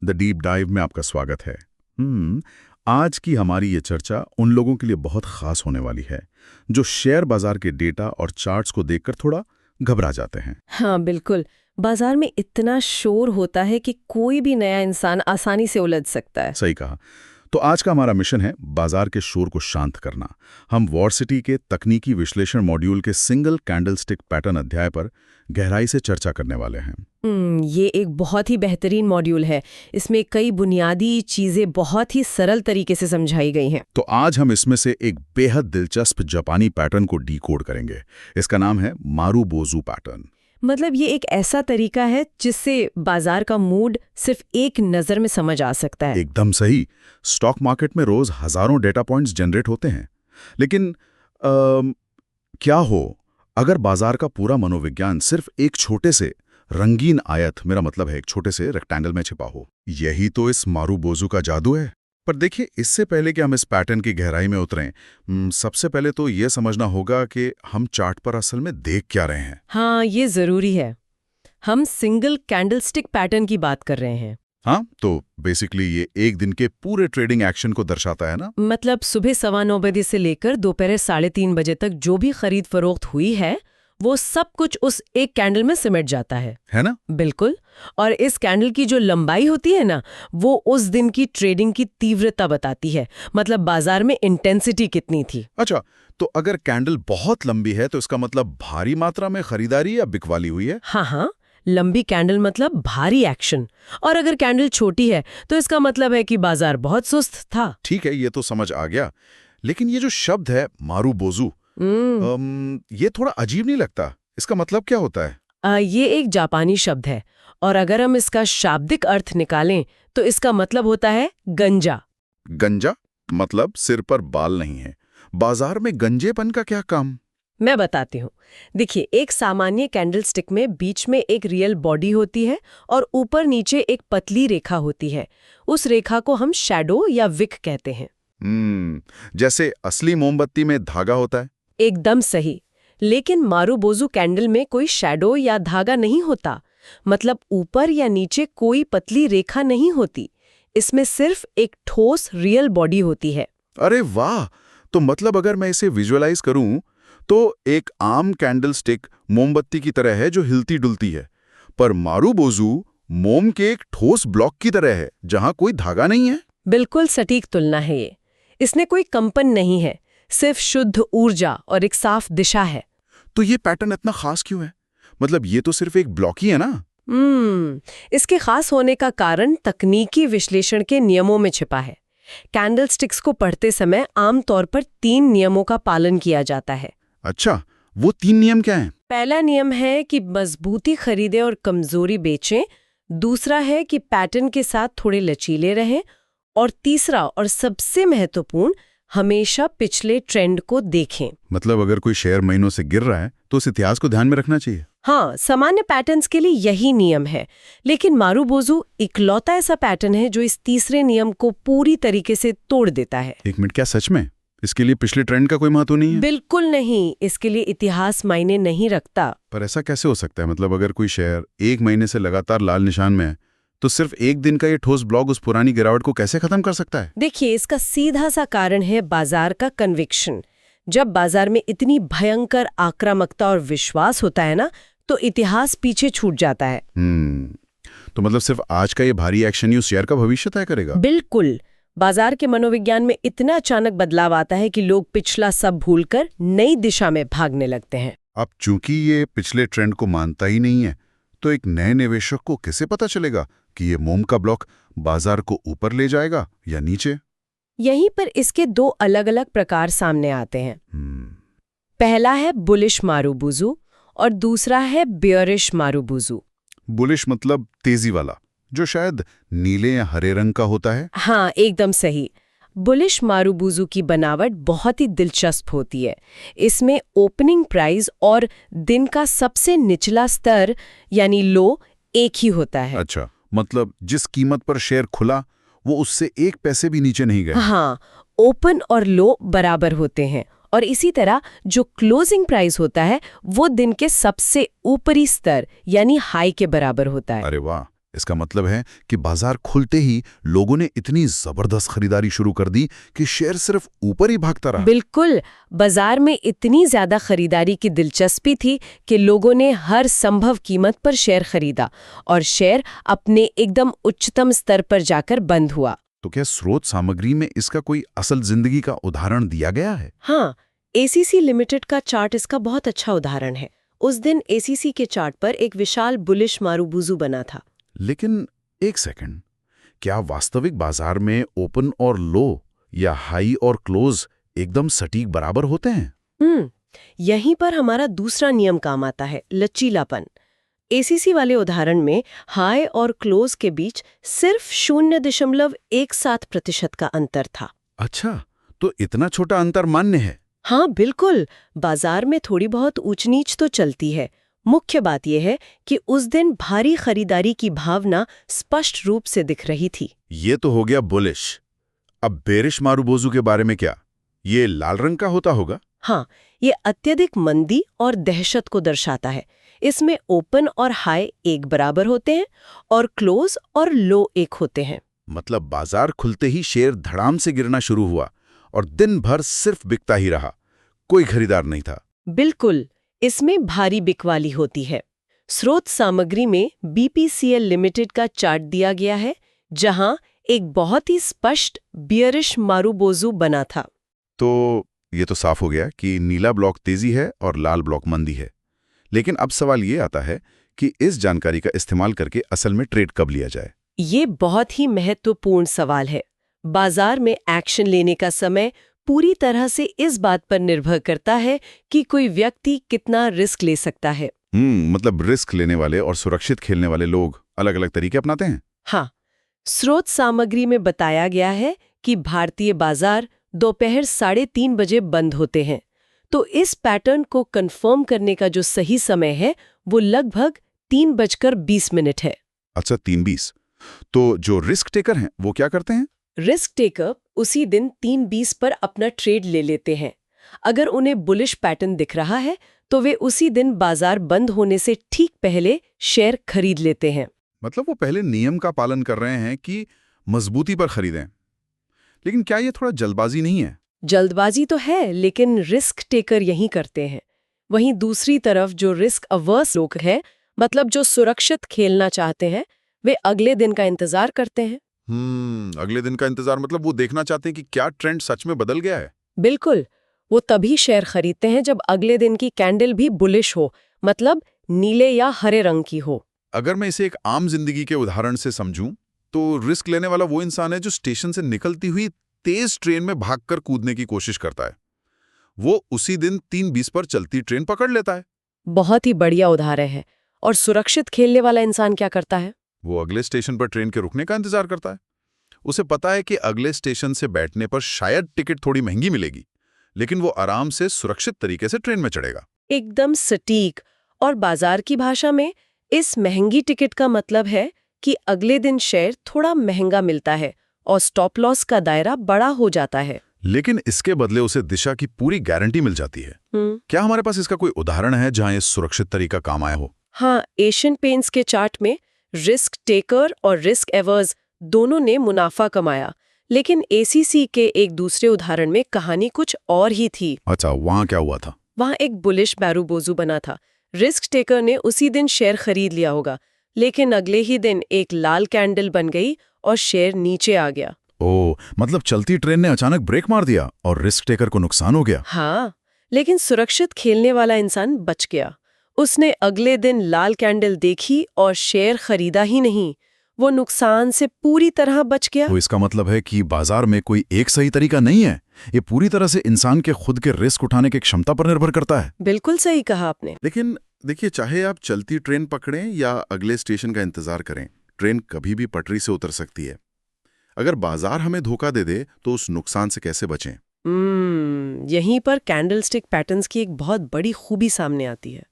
The deep dive में आपका स्वागत है। आज की हमारी ये चर्चा उन लोगों के लिए बहुत खास होने वाली है जो शेयर बाजार के डेटा और चार्ट्स को देखकर थोड़ा घबरा जाते हैं। हाँ बिल्कुल। बाजार में इतना शोर होता है कि कोई भी नया इंसान आसानी से उलझ सकता है। सही कहा। तो आज का हमारा मिशन है बाजार के शोर को शांत करना। हम वॉरसिटी के तकनीकी विश्लेषण मॉड्यूल के सिंगल कैंडलस्टिक पैटर्न अध्याय पर गहराई से चर्चा करने वाले हैं। ये एक बहुत ही बेहतरीन मॉड्यूल है। इसमें कई बुनियादी चीजें बहुत ही सरल तरीके से समझाई गई हैं। तो आज हम इसमें से एक बेहद दिलचस्प जापानी पैटर्न को डीकोड करेंगे। इसका नाम है मारुबोजू पैटर्न। मतलब ये एक ऐसा तरीका है जिससे बाजार का मूड सिर्फ एक नजर में समझ आ सकता है। एकदम सही। स्टॉक मार्केट में रोज हजारों डेटा पॉइंट्स जनरेट होते हैं, लेकिन क्या हो अगर बाजार का पूरा मनोविज्ञान सिर्फ एक छोटे से रंगीन आयत, मेरा मतलब है एक छोटे से रेक्टेंगल में छिपा हो। यही तो इस मारुबोजू का जादू है। पर देखिए, इससे पहले कि हम इस पैटर्न की गहराई में उतरें, सबसे पहले तो ये समझना होगा कि हम चार्ट पर असल में देख क्या रहे हैं। हाँ, ये जरूरी है। हम सिंगल कैंडलस्टिक पैटर्न की बात कर रहे हैं। हाँ, तो बेसिकली ये एक दिन के पूरे ट्रेडिंग एक्शन को दर्शाता है ना। मतलब सुबह 9:15 बजे से लेकर दोपहर 3:30 बजे तक जो भी खरीद फरोख्त हुई है वो सब कुछ उस एक कैंडल में सिमट जाता है ना? बिल्कुल। और इस कैंडल की जो लंबाई होती है ना, वो उस दिन की ट्रेडिंग की तीव्रता बताती है। मतलब बाजार में इंटेंसिटी कितनी थी। अच्छा, तो अगर कैंडल बहुत लंबी है तो इसका मतलब भारी मात्रा में खरीदारी या बिकवाली हुई है? हाँ, लंबी कैंडल मतलब भारी एक्शन। और अगर कैंडल छोटी है तो इसका मतलब है कि बाजार बहुत सुस्त था। ठीक है, ये तो समझ आ गया। लेकिन ये जो शब्द है मारुबोजू, ये थोड़ा अजीब नहीं लगता? इसका मतलब क्या होता है? ये एक जापानी शब्द है और अगर हम इसका शाब्दिक अर्थ निकालें तो इसका मतलब होता है गंजा। गंजा मतलब सिर पर बाल नहीं है। बाजार में गंजेपन का क्या काम? मैं बताती हूँ। देखिए, एक सामान्य कैंडलस्टिक में बीच में एक रियल बॉडी होती है और ऊपर नीचे एक पतली रेखा होती है। उस रेखा को हम शैडो या विक कहते हैं। जैसे असली मोमबत्ती में धागा होता है। एकदम सही। लेकिन मारुबोजू कैंडल में कोई शैडो या धागा नहीं होता। मतलब ऊपर या नीचे कोई पतली रेखा नहीं होती। इसमें सिर्फ एक ठोस रियल बॉडी होती है। अरे वाह! तो मतलब अगर मैं इसे विजुअलाइज करूं तो एक आम कैंडलस्टिक मोमबत्ती की तरह है जो हिलती डुलती है, पर मारुबोजू मोम के एक ठोस ब्लॉक की तरह है जहां कोई धागा नहीं है। बिल्कुल सटीक तुलना है ये। इसमें कोई कंपन नहीं है, सिर्फ शुद्ध ऊर्जा और एक साफ दिशा है। तो ये पैटर्न इतना खास क्यों है? मतलब ये तो सिर्फ एक ब्लॉक ही है ना। इसके खास होने का कारण तकनीकी विश्लेषण के नियमों में छिपा है। कैंडलस्टिक्स को पढ़ते समय आमतौर पर 3 नियमों का पालन किया जाता है। अच्छा, वो 3 नियम क्या हैं? पहला नियम है कि मजबूती खरीदें और कमजोरी बेचें। दूसरा है कि पैटर्न के साथ थोड़े लचीले रहें। और तीसरा और सबसे महत्वपूर्ण, हमेशा पिछले ट्रेंड को देखें। मतलब अगर कोई शेयर महीनों से गिर रहा है तो उस इतिहास को ध्यान में रखना चाहिए। हाँ, सामान्य पैटर्न्स के लिए यही नियम है। लेकिन मारुबोजू इकलौता ऐसा पैटर्न है जो इस तीसरे नियम को पूरी तरीके से तोड़ देता है। एक मिनट, क्या सच में इसके लिए पिछले ट्रेंड का कोई महत्व नहीं है? बिल्कुल नहीं। इसके लिए इतिहास मायने नहीं रखता। पर ऐसा कैसे हो सकता है? मतलब अगर कोई शेयर 1 महीने से लगातार लाल निशान में है तो सिर्फ एक दिन का ये ठोस ब्लॉक उस पुरानी गिरावट को कैसे खत्म कर सकता है? देखिए, इसका सीधा सा कारण है बाजार का कन्विक्शन। जब बाजार में इतनी भयंकर आक्रामकता और विश्वास होता है ना, तो इतिहास पीछे छूट जाता है। तो मतलब सिर्फ आज का ये भारी एक्शन ही उस शेयर का भविष्य तय करेगा? बिल्कुल। बाजार के मनोविज्ञान में इतना अचानक बदलाव आता है कि लोग पिछला सब भूलकर नई दिशा में भागने लगते हैं। अब चूंकि ये पिछले ट्रेंड को मानता ही नहीं है, तो एक नए निवेशक को कैसे पता चलेगा कि ये मोम का ब्लॉक बाजार को ऊपर ले जाएगा या नीचे? यहीं पर इसके 2 अलग-अलग प्रकार सामने आते हैं। पहला है बुलिश मारुबोजू और दूसरा है बेयरिश मारुबोजू। बुलिश मतलब तेजी वाला, जो शायद नीले या हरे रंग का होता है। हाँ, एकदम सही। बुलिश मारुबोजू की बनावट बहुत ही दिलचस्प होती है। इसमें ओपनिंग प्राइस और दिन का सबसे निचला स्तर यानी लो एक ही होता है। अच्छा, मतलब जिस कीमत पर शेयर खुला वो उससे 1 पैसे भी नीचे नहीं गए। हाँ, ओपन और लो बराबर होते हैं। और इसी तरह जो क्लोजिंग प्राइस होता है वो दिन के सबसे ऊपरी स्तर यानी हाई के बराबर होता है। अरे वाह, इसका मतलब है कि बाजार खुलते ही लोगों ने इतनी जबरदस्त खरीदारी शुरू कर दी कि शेयर सिर्फ ऊपर ही भागता रहा। बिल्कुल, बाजार में इतनी ज्यादा खरीदारी की दिलचस्पी थी कि लोगों ने हर संभव कीमत पर शेयर खरीदा और शेयर अपने एकदम उच्चतम स्तर पर जाकर बंद हुआ। तो क्या स्रोत सामग्री में इसका कोई असल जिंदगी का उदाहरण दिया गया है? हाँ, एसीसी लिमिटेड का चार्ट इसका बहुत अच्छा उदाहरण है। उस दिन एसीसी के चार्ट पर एक विशाल बुलिश मारूबुजू बना था। लेकिन एक सेकंड, क्या वास्तविक बाजार में ओपन और लो या हाई और क्लोज एकदम सटीक बराबर होते हैं? यहीं पर हमारा दूसरा नियम काम आता है, लचीलापन। एसीसी वाले उदाहरण में हाई और क्लोज के बीच सिर्फ 0.17% का अंतर था। अच्छा, तो इतना छोटा अंतर मान्य है? हाँ बिल्कुल, बाजार में थोड़ी बहुत ऊंच नीच तो चलती है। मुख्य बात यह है कि उस दिन भारी खरीदारी की भावना स्पष्ट रूप से दिख रही थी। ये तो हो गया बुलिश। अब बेरिश मारूबोजू के बारे में क्या? ये लाल रंग का होता होगा? हाँ, ये अत्यधिक मंदी और दहशत को दर्शाता है। इसमें ओपन और हाई एक बराबर होते हैं और क्लोज और लो एक होते हैं। मतलब बाजार खुलते ही शेयर धड़ाम से गिरना शुरू हुआ और दिन भर सिर्फ बिकता ही रहा, कोई खरीदार नहीं था। बिल्कुल, इसमें भारी बिकवाली होती है। स्रोत सामग्री में बीपीसीएल लिमिटेड का चार्ट दिया गया है, जहां एक बहुत ही स्पष्ट बियरिश मारूबोजू बना था। तो ये तो साफ हो गया कि नीला ब्लॉक तेजी है और लाल ब्लॉक मंदी है। लेकिन अब सवाल ये आता है कि इस जानकारी का इस्तेमाल करके असल में ट्रेड कब लिया जाए? ये बहुत ही महत्वपूर्ण सवाल है। बाजार में एक्शन लेने का समय पूरी तरह से इस बात पर निर्भर करता है कि कोई व्यक्ति कितना रिस्क ले सकता है। मतलब रिस्क लेने वाले और सुरक्षित खेलने वाले लोग अलग अलग तरीके अपनाते हैं। हाँ, स्रोत सामग्री में बताया गया है कि भारतीय बाजार दोपहर 3:30 बजे बंद होते हैं। तो इस पैटर्न को कंफर्म करने का जो सही समय है वो लगभग 3:20 है। अच्छा, 3:20। तो जो रिस्क टेकर हैं वो क्या करते हैं? रिस्क टेकर उसी दिन 3:20 पर अपना ट्रेड ले लेते हैं। अगर उन्हें बुलिश पैटर्न दिख रहा है तो वे उसी दिन बाजार बंद होने से ठीक पहले शेयर खरीद लेते हैं। मतलब वो पहले नियम का पालन कर रहे हैं कि मजबूती पर खरीदें। लेकिन क्या ये थोड़ा जल्दबाजी नहीं है? जल्दबाजी तो है, लेकिन रिस्क टेकर यही करते हैं। वहीं दूसरी तरफ जो रिस्क अवर्स लोग हैं, मतलब जो सुरक्षित खेलना चाहते हैं, वे अगले दिन का इंतजार करते हैं। अगले दिन का इंतजार मतलब वो देखना चाहते हैं कि क्या ट्रेंड सच में बदल गया है। बिल्कुल, वो तभी शेयर खरीदते हैं जब अगले दिन की कैंडल भी बुलिश हो, मतलब नीले या हरे रंग की हो। अगर मैं इसे एक आम जिंदगी के उदाहरण से समझूं, तो रिस्क लेने वाला वो इंसान है जो स्टेशन से निकलती हुई तेज ट्रेन में भागकर कूदने की कोशिश करता है। वो उसी दिन 3:20 पर चलती ट्रेन पकड़ लेता है। बहुत ही बढ़िया उदाहरण है। और सुरक्षित खेलने वाला इंसान क्या करता है? वो अगले स्टेशन पर ट्रेन के रुकने का इंतजार करता है। उसे पता है कि अगले स्टेशन से बैठने पर शायद टिकट थोड़ी महंगी मिलेगी, लेकिन वो आराम से सुरक्षित तरीके से ट्रेन में चढ़ेगा। एकदम सटीक। और बाजार की भाषा में इस महंगी टिकट का मतलब है कि अगले दिन शेयर थोड़ा महंगा मिलता है और स्टॉप लॉस का दायरा बड़ा हो जाता है। लेकिन इसके बदले उसे दिशा की पूरी गारंटी मिल जाती है। क्या हमारे पास इसका कोई उदाहरण है जहां ये सुरक्षित तरीका काम आया हो? हाँ, एशियन पेंट्स के चार्ट में रिस्क टेकर और रिस्क एवर्स दोनों ने मुनाफा कमाया, लेकिन एसीसी के एक दूसरे उदाहरण में कहानी कुछ और ही थी। अच्छा, वहां क्या हुआ था? वहां एक बुलिश मारूबोजू बना था। रिस्क टेकर ने उसी दिन शेयर खरीद लिया होगा, लेकिन अगले ही दिन एक लाल कैंडल बन गई और शेयर नीचे आ गया। ओह, मतलब चलती ट्रेन ने अचानक ब्रेक मार दिया और रिस्क टेकर को नुकसान हो गया। हाँ, लेकिन सुरक्षित खेलने वाला इंसान बच गया। उसने अगले दिन लाल कैंडल देखी और शेयर खरीदा ही नहीं, वो नुकसान से पूरी तरह बच गया। तो इसका मतलब है कि बाजार में कोई एक सही तरीका नहीं है। ये पूरी तरह से इंसान के खुद के रिस्क उठाने की क्षमता पर निर्भर करता है। बिल्कुल सही कहा आपने। लेकिन देखिए, चाहे आप चलती ट्रेन पकड़ें या अगले स्टेशन का इंतजार करें, ट्रेन कभी भी पटरी से उतर सकती है। अगर बाजार हमें धोखा दे दे तो उस नुकसान से कैसे बचें? यहीं पर कैंडलस्टिक पैटर्न्स की एक बहुत बड़ी खूबी सामने आती है।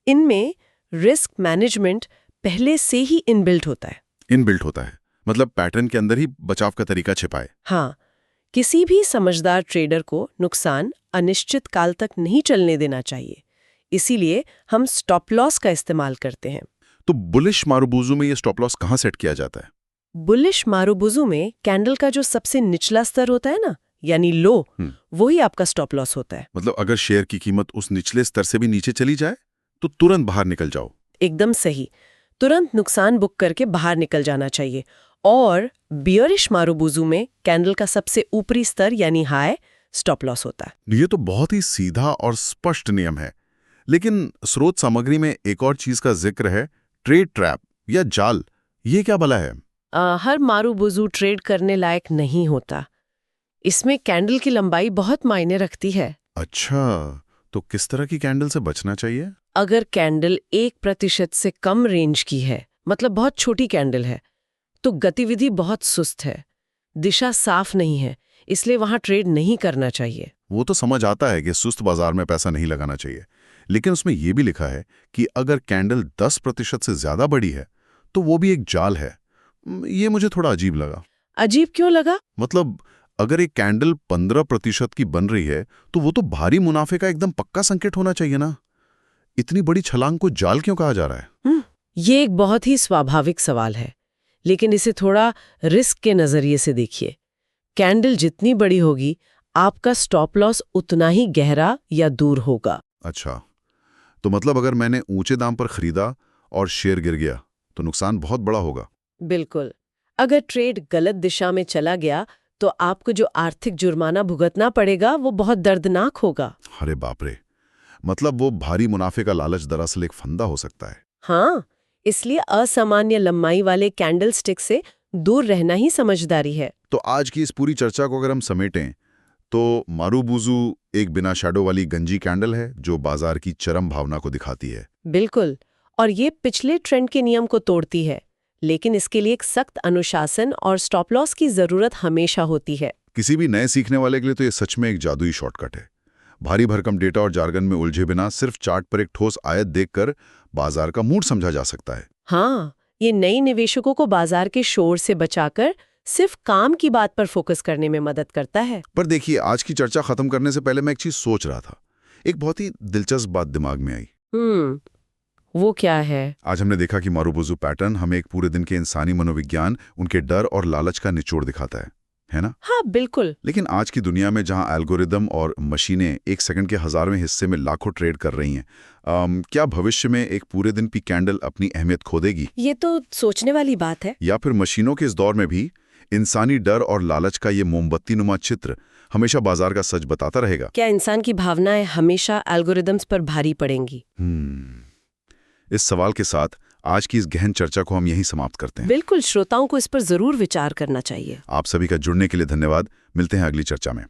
इनमें रिस्क मैनेजमेंट पहले से ही इनबिल्ट होता है। इनबिल्ट होता है मतलब पैटर्न के अंदर ही बचाव का तरीका छिपाए। हाँ, किसी भी समझदार ट्रेडर को नुकसान अनिश्चित काल तक नहीं चलने देना चाहिए। इसीलिए हम स्टॉप लॉस का इस्तेमाल करते हैं। तो बुलिश मारुबुजू में ये स्टॉप लॉस कहाँ सेट किया जाता है? बुलिश मारुबुजू में कैंडल का जो सबसे निचला स्तर होता है ना, यानी लो, वही आपका स्टॉप लॉस होता है। मतलब अगर शेयर की कीमत उस निचले स्तर से भी नीचे चली जाए तो तुरंत बाहर निकल जाओ। एकदम सही, तुरंत नुकसान बुक करके बाहर निकल जाना चाहिए। और बियरिश मारुबुजू में कैंडल का सबसे ऊपरी स्तर यानी हाई स्टॉप लॉस होता है। ये तो बहुत ही सीधा और स्पष्ट नियम है। लेकिन स्रोत सामग्री में एक और चीज का जिक्र है, ट्रेड ट्रैप या जाल। ये क्या भला है? हर मारुबुजू ट्रेड करने लायक नहीं होता। इसमें कैंडल की लंबाई बहुत मायने रखती है। अच्छा, तो किस तरह की कैंडल से बचना चाहिए? अगर कैंडल 1% से कम रेंज की है, मतलब बहुत छोटी कैंडल है, तो गतिविधि बहुत सुस्त है, दिशा साफ नहीं है, इसलिए वहां ट्रेड नहीं करना चाहिए। वो तो समझ आता है कि सुस्त बाजार में पैसा नहीं लगाना चाहिए, लेकिन उसमें यह भी लिखा है कि अगर कैंडल 10% से ज्यादा बड़ी है तो वो भी एक जाल है। ये मुझे थोड़ा अजीब लगा। अजीब क्यों लगा? मतलब अगर एक कैंडल 15% की बन रही है तो वो तो भारी मुनाफे का एकदम पक्का संकेत होना चाहिए ना। इतनी बड़ी छलांग को जाल क्यों कहा जा रहा है? ये एक बहुत ही स्वाभाविक सवाल है, लेकिन इसे थोड़ा रिस्क के नजरिए से देखिए। कैंडल जितनी बड़ी होगी, आपका स्टॉप लॉस उतना ही गहरा या दूर होगा। अच्छा, तो मतलब अगर मैंने ऊंचे दाम पर खरीदा और शेयर गिर गया तो नुकसान बहुत बड़ा होगा। बिल्कुल। अगर ट्रेड गलत दिशा में चला गया तो आपको जो आर्थिक जुर्माना भुगतना पड़ेगा वो बहुत दर्दनाक होगा। अरे बाप रे, मतलब वो भारी मुनाफे का लालच दरअसल एक फंदा हो सकता है। हाँ, इसलिए असामान्य लंबाई वाले कैंडल स्टिक से दूर रहना ही समझदारी है। तो आज की इस पूरी चर्चा को अगर हम समेटें तो मारुबुजू एक बिना शैडो वाली गंजी कैंडल है जो बाजार की चरम भावना को दिखाती है। बिल्कुल, और ये पिछले ट्रेंड के नियम को तोड़ती है, लेकिन इसके लिए एक सख्त अनुशासन और स्टॉप लॉस की जरूरत हमेशा होती है। किसी भी नए सीखने वाले के लिए तो ये सच में एक जादुई शॉर्टकट है। भारी भरकम डेटा और जार्गन में उलझे बिना सिर्फ चार्ट पर एक ठोस आयत देखकर बाजार का मूड समझा जा सकता है। हाँ, ये नए निवेशकों को बाजार के शोर से बचाकर सिर्फ काम की बात पर फोकस करने में मदद करता है। पर देखिए, आज की चर्चा खत्म करने से पहले मैं एक चीज सोच रहा था। एक बहुत ही दिलचस्प बात दिमाग में आई। वो क्या है? आज हमने देखा कि मारुबुजू पैटर्न हमें एक पूरे दिन के इंसानी मनोविज्ञान, उनके डर और लालच का निचोड़ दिखाता है ना? हाँ, बिल्कुल। लेकिन आज की दुनिया में जहां एल्गोरिदम और मशीनें एक सेकंड के 1000वें हिस्से में लाखों ट्रेड कर रही हैं, क्या भविष्य में एक पूरे दिन की कैंडल अपनी अहमियत खो देगी? ये तो सोचने वाली बात है। या फिर मशीनों के इस दौर में भी इंसानी डर और लालच का ये मोमबत्ती नुमा चित्र हमेशा बाजार का सच बताता रहेगा? क्या इंसान की भावनाएं हमेशा एल्गोरिदम्स पर भारी पड़ेंगी? इस सवाल के साथ आज की इस गहन चर्चा को हम यहीं समाप्त करते हैं। बिल्कुल, श्रोताओं को इस पर जरूर विचार करना चाहिए। आप सभी का जुड़ने के लिए धन्यवाद। मिलते हैं अगली चर्चा में।